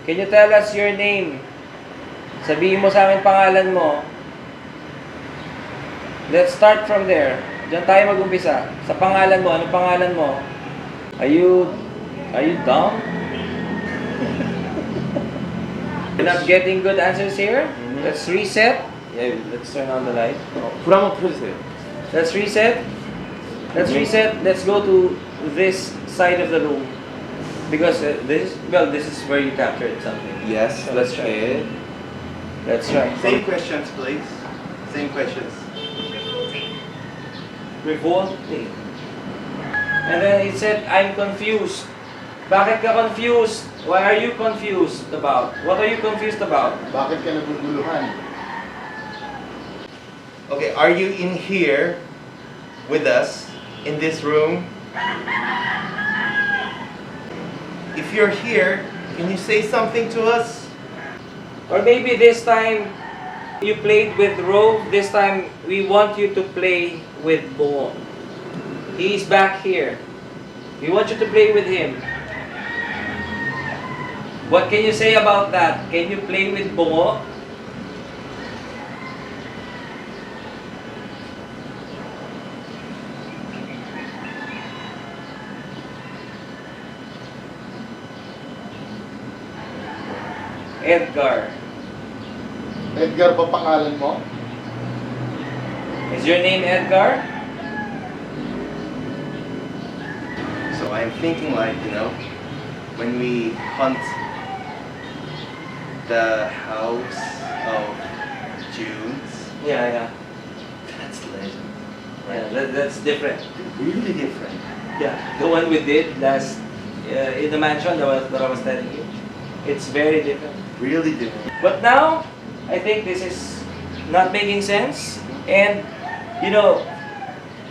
Can you tell us your name? Sabihin mo sa amin pangalan mo. Let's start from there. Diyan tayo mag-umpisa. Sa pangalan mo, anong pangalan mo? Are you dumb? not getting good answers here. Mhm. Let's reset. Yeah, let's turn on the light. 불 한번 켜주세요. Let's reset. Let's reset. Let's go to this side of the room. Because this is where you captured something. Yes, So let's try. try it. Let's try. Same questions, please. Same questions. Revolting. And then it said, I'm confused. Bakit ka confused? Why are you confused about? What are you confused about? Bakit ka naguguluhan? Okay, are you in here with us in this room? If you're here, can you say something to us? Or maybe this time you played with Rove. This time we want you to play with Bo. He's back here. We want you to play with him. What can you say about that? Can you play with Bo? Edgar. Edgar ba pangalan mo? Is your name Edgar? So I'm thinking like, when we hunt the house of Junes, Yeah. that's legend. Yeah, that's different. Really different. Yeah, the one we did last in the mansion that I was telling you. It's very different. Really different. But now, I think this is not making sense. And,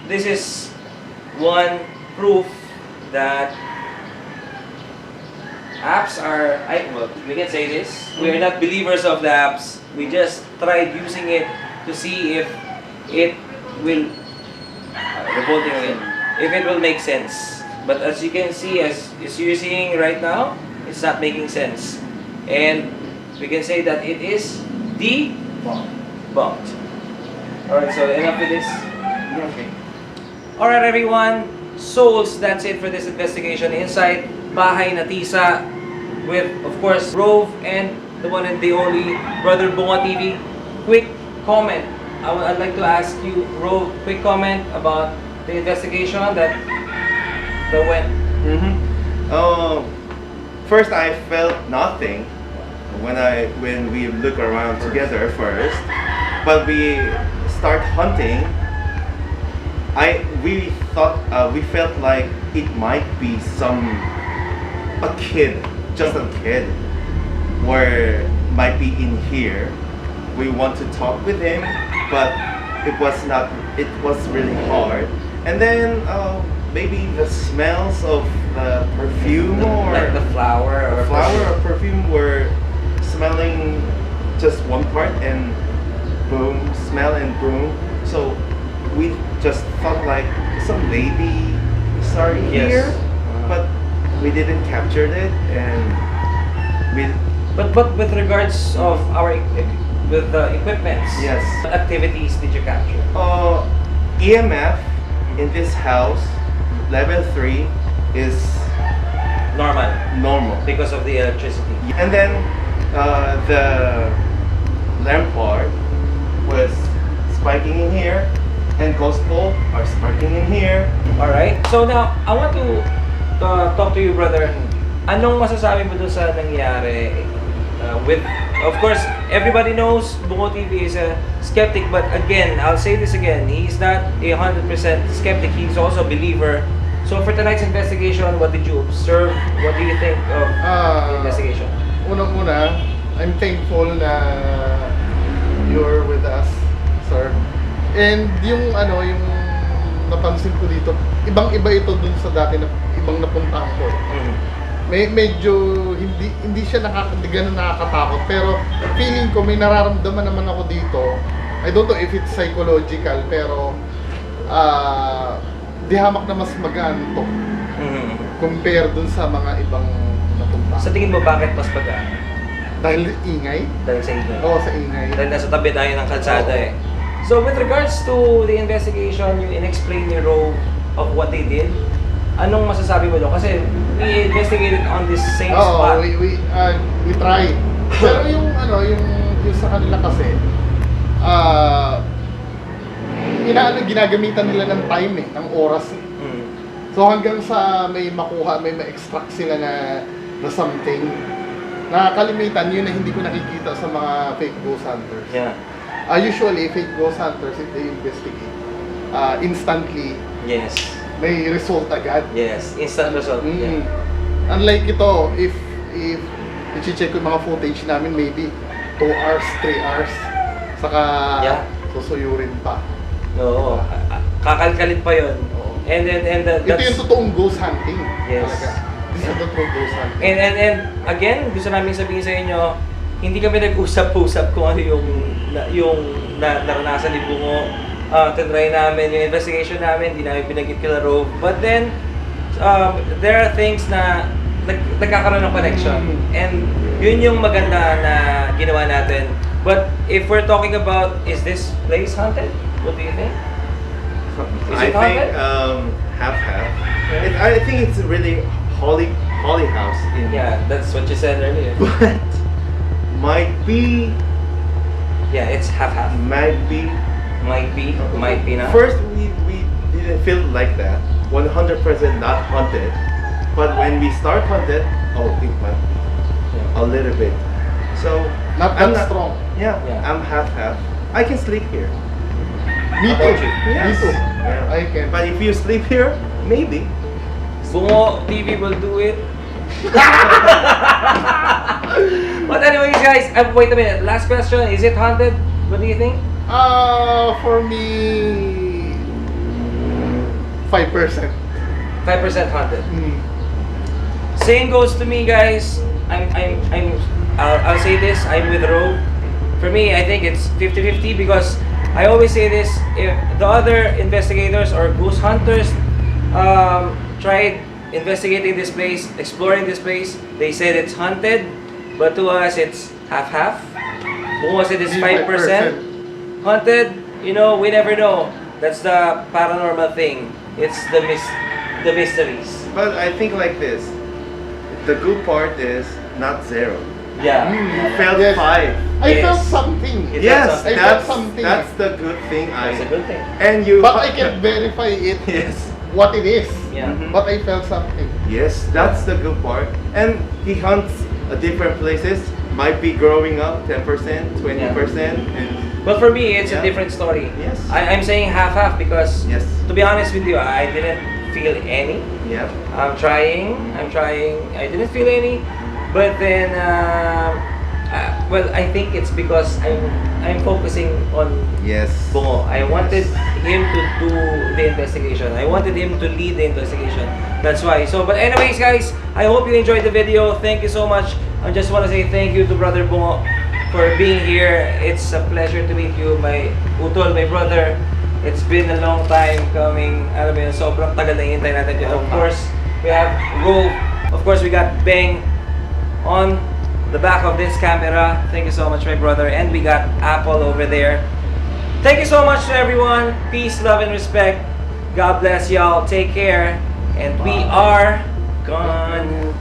this is one proof that apps are, we can say this, we are not believers of the apps. We just tried using it to see if it will, revolting again, if it will make sense. But as you can see, as you're seeing right now, it's not making sense. And we can say that it is debunked. Alright, so enough with this. Okay. Alright everyone, souls, that's it for this investigation inside Bahay na Tisa with, of course, Rove and the one and the only Brother Bunga TV. Quick comment. I'd like to ask you, Rove, quick comment about the investigation that went. First, I felt nothing when we look around together first, but we start hunting. We felt like it might be a kid, just a kid, or might be in here. We want to talk with him, but it was not. It was really hard. And then maybe the smells of the perfume Like the flower or perfume were smelling just one part and boom, smell and boom. So we just thought like some lady started Yes. here, but we didn't capture it, and we But with regards of our with the equipments, Yes. what activities did you capture? EMF in this house level 3 is Normal, normal, because of the electricity. and then the lampard was spiking in here, and ghost ball are spiking in here. Alright, so now, I want to talk to you, brother. Anong masasabi mo dun sa nangyari with, of course, everybody knows Bungo TV is a skeptic, but again, I'll say this again, he's not 100% skeptic, he's also a believer. So for tonight's investigation, what did you observe? What do you think of the investigation? Unang-una, I'm thankful na you're with us, sir. And yung napansin ko dito, ibang-iba ito dun sa dati na ibang napuntahan ko. Medyo hindi siya ganun nakakatakot, pero feeling ko may nararamdaman naman ako dito. I don't know if it's psychological, pero di hamak na mas magaan to compare dun sa mga ibang napuntahan. Sa tingin mo, bakit mas pagaan? Dahil ingay? Dahil sa ingay. Oo, sa ingay. Dahil nasa tabi tayo ng kalsada Oo. eh. So with regards to the investigation, you in-explain your role of what they did, anong masasabi mo doon? Kasi we investigated on this same spot. Oo, we try. Pero yung ano, yung sa kanila kasi, ginagamitan nila ng time ng oras Mm. So hanggang sa may makuha, may ma-extract sila na something, na kalimitan, yun na hindi ko nakikita sa mga fake ghost hunters. Yeah. Usually, fake ghost hunters, if they investigate, instantly, Yes. may result agad. Yes. Instant result. Mm. Yeah. Unlike ito, if i-check ko yung mga footage namin, maybe 2 hours, 3 hours, saka Yeah. susuyurin pa. Oo. Kakalkalin pa yun. Oo. And Ito yung totoong ghost hunting. Yes. Talaga. This is the true ghost hunting. And again, gusto namin sabihin sa inyo, hindi kami nag-usap-usap kung ano yung naranasan ni Bungo. Tinry namin yung investigation namin, hindi namin pinagit kila Rove. But then, there are things na nagkakaroon ng connection. And yun yung maganda na ginawa natin. But if we're talking about, is this place haunted? What do you think? Is I it think haunted? half-half. I think it's really holy house in Yeah, that's what you said earlier. but might be Yeah, it's half-half. might be Might be not. first we didn't feel like that 100% not haunted, but when we start haunted, it might Yeah. a little bit, so Not I'm that strong. yeah, Yeah. I'm half I can sleep here. Me How too. about you? Me Yes. too. Yeah. I can. But if you sleep here, maybe. Bungo TV will do it. But anyways, guys, wait a minute. Last question: is it haunted? What do you think? For me, 5%. 5% haunted. Mm. Same goes to me, guys. I'll say this. I'm with Rogue. For me, I think it's 50-50 because I always say this. If the other investigators or ghost hunters tried investigating this place, exploring this place, they said it's haunted, but to us it's half-half. Bungo said it's 5% haunted. You know, we never know. That's the paranormal thing. It's the mysteries. But I think like this. The good part is not 0. Yeah. You felt Yes. 5. I Yes. felt something. It- Yes, I felt that's something. that's the good thing. That's a good thing. And you. But I can verify it, Yes. what it is. Yeah. Mhm. But I felt something. Yes, that's the good part. And he hunts different places. Might be growing up 10%, 20%, and But for me, it's a Yeah. different story. Yes. I'm saying half-half because, yes, to be honest with you, I didn't feel any. yeah. I'm trying. I didn't feel any. But then, well, I think it's because I'm focusing on Yes. Bungo. I wanted him to do the investigation. I wanted him to lead the investigation. That's why. So, but anyways, guys, I hope you enjoyed the video. Thank you so much. I just want to say thank you to Brother Bungo for being here. It's a pleasure to meet you, my utol, my brother. It's been a long time coming. Alam mo yun, sobrang tagal na hintay natin yun. Of course, we have Rove. Of course, we got Beng on the back of this camera. Thank you so much, my brother. And we got Apple over there. Thank you so much to everyone. Peace, love, and respect. God bless y'all. Take care. And we are gone.